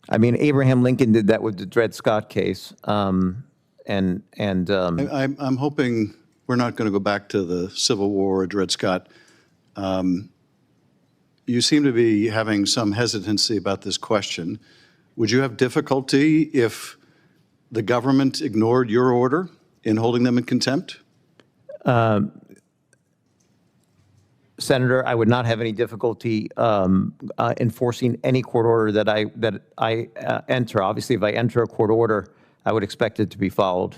I mean, Abraham Lincoln did that with the Dred Scott case. I'm hoping we're not going to go back to the Civil War or Dred Scott. You seem to be having some hesitancy about this question. Would you have difficulty if the government ignored your order in holding them in contempt? Senator, I would not have any difficulty enforcing any court order that I enter. Obviously, if I enter a court order, I would expect it to be followed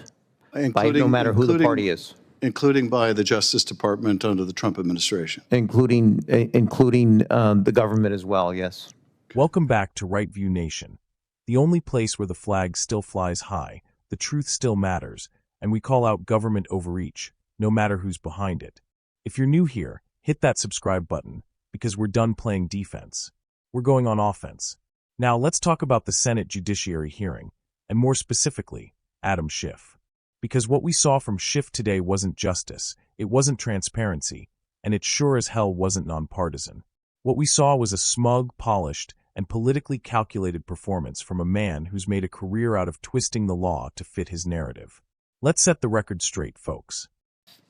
by no matter who the party is. Including by the Justice Department under the Trump administration. Including the government as well, yes. Welcome back to Right View Nation, the only place where the flag still flies high, the truth still matters, and we call out government overreach, no matter who's behind it. If you're new here, hit that subscribe button, because we're done playing defense. We're going on offense. Now let's talk about the Senate Judiciary hearing, and more specifically, Adam Schiff. Because what we saw from Schiff today wasn't justice, it wasn't transparency, and it sure as hell wasn't nonpartisan. What we saw was a smug, polished, and politically calculated performance from a man who's made a career out of twisting the law to fit his narrative. Let's set the record straight, folks.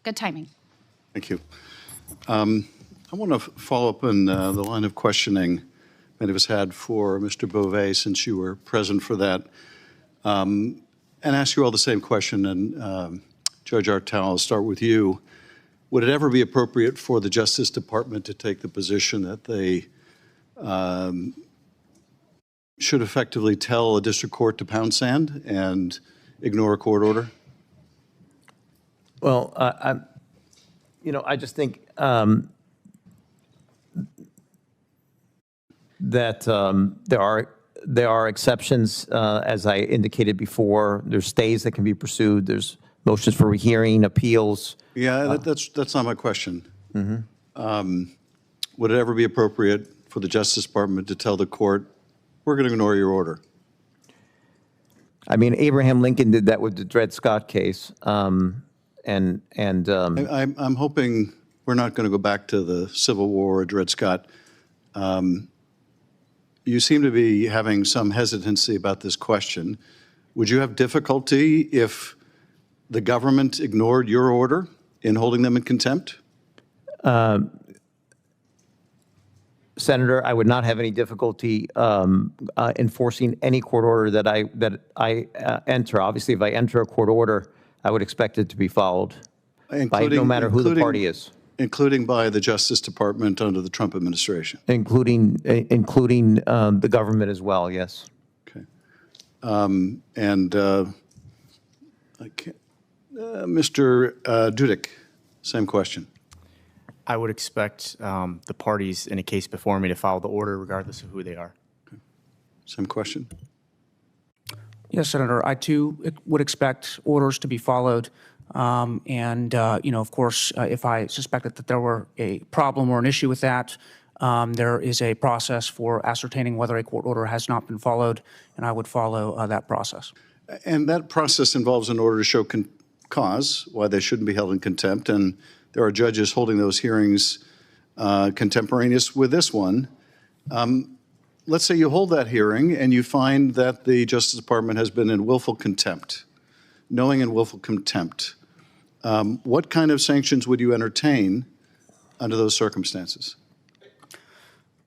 Good timing. Thank you. I want to follow up on the line of questioning many of us had for Mr. Beauvais, since you were present for that, and ask you all the same question. And Judge Artel, I'll start with you. Would it ever be appropriate for the Justice Department to take the position that they should effectively tell a district court to pound sand and ignore a court order? Well, I just think that there are exceptions, as I indicated before. There's stays that can be pursued. There's motions for rehearing, appeals. Yeah, that's not my question. Mm-hmm. Would it ever be appropriate for the Justice Department to tell the court, we're going to ignore your order? I mean, Abraham Lincoln did that with the Dred Scott case. I'm hoping we're not going to go back to the Civil War or Dred Scott. You seem to be having some hesitancy about this question. Would you have difficulty if the government ignored your order in holding them in contempt? Senator, I would not have any difficulty enforcing any court order that I enter. Obviously, if I enter a court order, I would expect it to be followed by no matter who the party is. Including by the Justice Department under the Trump administration. Including the government as well, yes. Okay. Mr. Dudek, same question. I would expect the parties in a case before me to follow the order regardless of who they are. Okay. Same question. Yes, Senator. I too would expect orders to be followed. Of course, if I suspected that there were a problem or an issue with that, there is a process for ascertaining whether a court order has not been followed, and I would follow that process. And that process involves an order to show cause why they shouldn't be held in contempt, and there are judges holding those hearings contemporaneous with this one. Let's say you hold that hearing and you find that the Justice Department has been in willful contempt, knowing and willful contempt. What kind of sanctions would you entertain under those circumstances?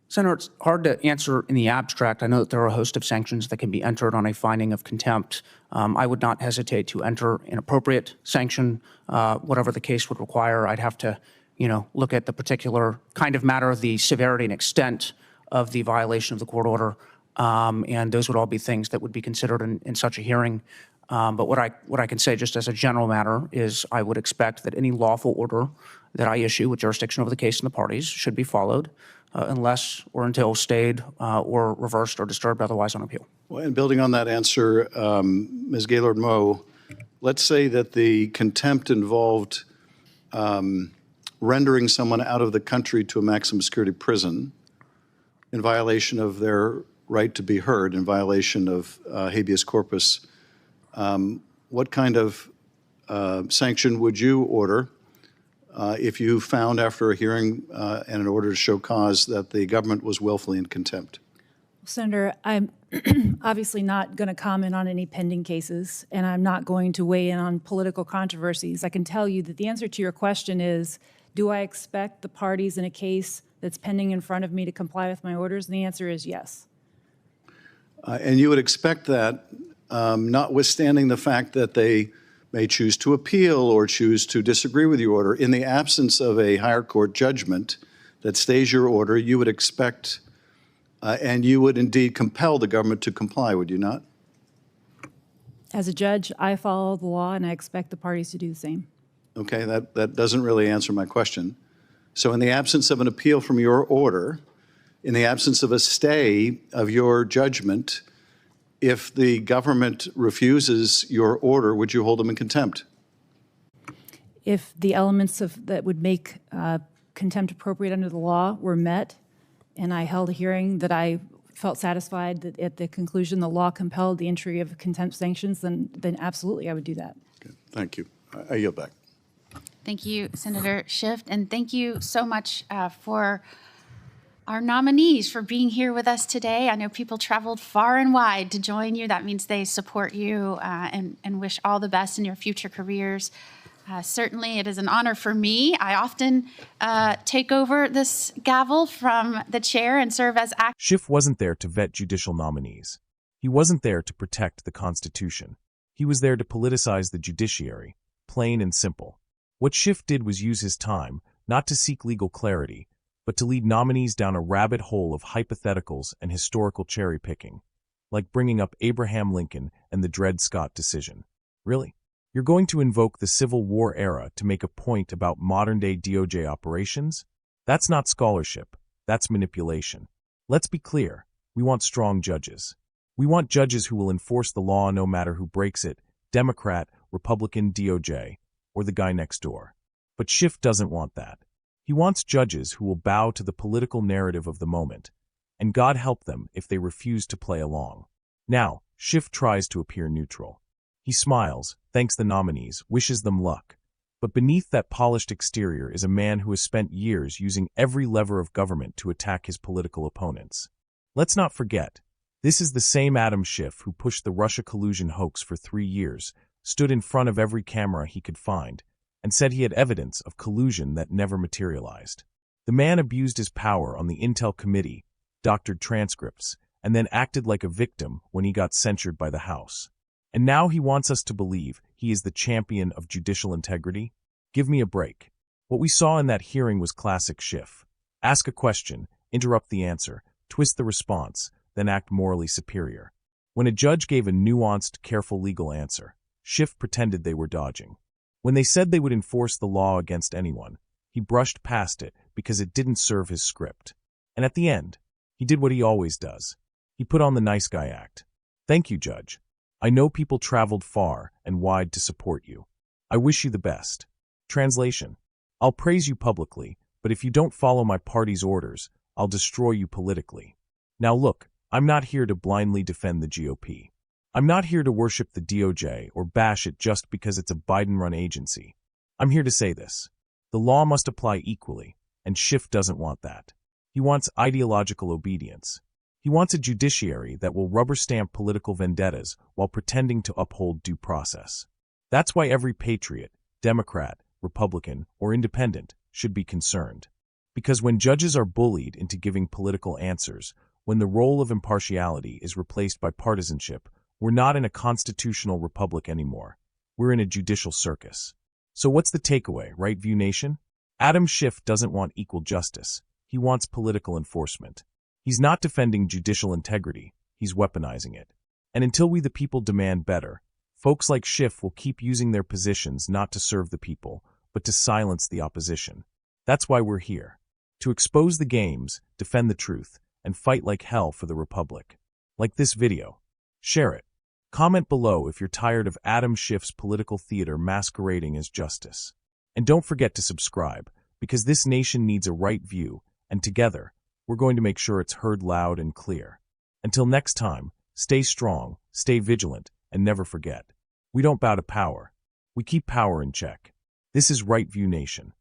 Senator, it's hard to answer in the abstract. I know that there are a host of sanctions that can be entered on a finding of contempt. I would not hesitate to enter an appropriate sanction, whatever the case would require. I'd have to, look at the particular kind of matter, the severity and extent of the violation of the court order, and those would all be things that would be considered in such a hearing. But what I can say just as a general matter is I would expect that any lawful order that I issue with jurisdiction over the case and the parties should be followed unless or until stayed or reversed or disturbed otherwise on appeal. Well, and building on that answer, Ms. Gaylord-Moe, let's say that the contempt involved rendering someone out of the country to a maximum security prison in violation of their right to be heard, in violation of habeas corpus. What kind of sanction would you order if you found after a hearing and in order to show cause that the government was willfully in contempt? Senator, I'm obviously not going to comment on any pending cases, and I'm not going to weigh in on political controversies. I can tell you that the answer to your question is, do I expect the parties in a case that's pending in front of me to comply with my orders? And the answer is yes. And you would expect that, notwithstanding the fact that they may choose to appeal or choose to disagree with your order, in the absence of a higher court judgment that stays your order, you would expect and you would indeed compel the government to comply, would you not? As a judge, I follow the law, and I expect the parties to do the same. Okay, that doesn't really answer my question. So in the absence of an appeal from your order, in the absence of a stay of your judgment, if the government refuses your order, would you hold them in contempt? If the elements that would make contempt appropriate under the law were met, and I held a hearing that I felt satisfied that at the conclusion the law compelled the entry of contempt sanctions, then absolutely I would do that. Okay, thank you. I yield back. Thank you, Senator Schiff, and thank you so much for our nominees for being here with us today. I know people traveled far and wide to join you. That means they support you and wish all the best in your future careers. Certainly, it is an honor for me. I often take over this gavel from the chair and serve as acting. Schiff wasn't there to vet judicial nominees. He wasn't there to protect the Constitution. He was there to politicize the judiciary, plain and simple. What Schiff did was use his time, not to seek legal clarity, but to lead nominees down a rabbit hole of hypotheticals and historical cherry-picking, like bringing up Abraham Lincoln and the Dred Scott decision. Really? You're going to invoke the Civil War era to make a point about modern-day DOJ operations? That's not scholarship. That's manipulation. Let's be clear. We want strong judges. We want judges who will enforce the law no matter who breaks it, Democrat, Republican, DOJ, or the guy next door. But Schiff doesn't want that. He wants judges who will bow to the political narrative of the moment, and God help them if they refuse to play along. Now, Schiff tries to appear neutral. He smiles, thanks the nominees, wishes them luck. But beneath that polished exterior is a man who has spent years using every lever of government to attack his political opponents. Let's not forget, this is the same Adam Schiff who pushed the Russia collusion hoax for 3 years, stood in front of every camera he could find, and said he had evidence of collusion that never materialized. The man abused his power on the Intel Committee, doctored transcripts, and then acted like a victim when he got censured by the House. And now he wants us to believe he is the champion of judicial integrity? Give me a break. What we saw in that hearing was classic Schiff. Ask a question, interrupt the answer, twist the response, then act morally superior. When a judge gave a nuanced, careful legal answer, Schiff pretended they were dodging. When they said they would enforce the law against anyone, he brushed past it because it didn't serve his script. And at the end, he did what he always does. He put on the nice guy act. Thank you, Judge. I know people traveled far and wide to support you. I wish you the best. Translation: I'll praise you publicly, but if you don't follow my party's orders, I'll destroy you politically. Now look, I'm not here to blindly defend the GOP. I'm not here to worship the DOJ or bash it just because it's a Biden-run agency. I'm here to say this. The law must apply equally, and Schiff doesn't want that. He wants ideological obedience. He wants a judiciary that will rubber-stamp political vendettas while pretending to uphold due process. That's why every patriot, Democrat, Republican, or independent should be concerned. Because when judges are bullied into giving political answers, when the role of impartiality is replaced by partisanship, we're not in a constitutional republic anymore. We're in a judicial circus. So what's the takeaway, right, View Nation? Adam Schiff doesn't want equal justice. He wants political enforcement. He's not defending judicial integrity, he's weaponizing it. And until we the people demand better, folks like Schiff will keep using their positions not to serve the people, but to silence the opposition. That's why we're here. To expose the games, defend the truth, and fight like hell for the Republic. Like this video. Share it. Comment below if you're tired of Adam Schiff's political theater masquerading as justice. And don't forget to subscribe, because this nation needs a right view, and together, we're going to make sure it's heard loud and clear. Until next time, stay strong, stay vigilant, and never forget. We don't bow to power. We keep power in check. This is Right View Nation.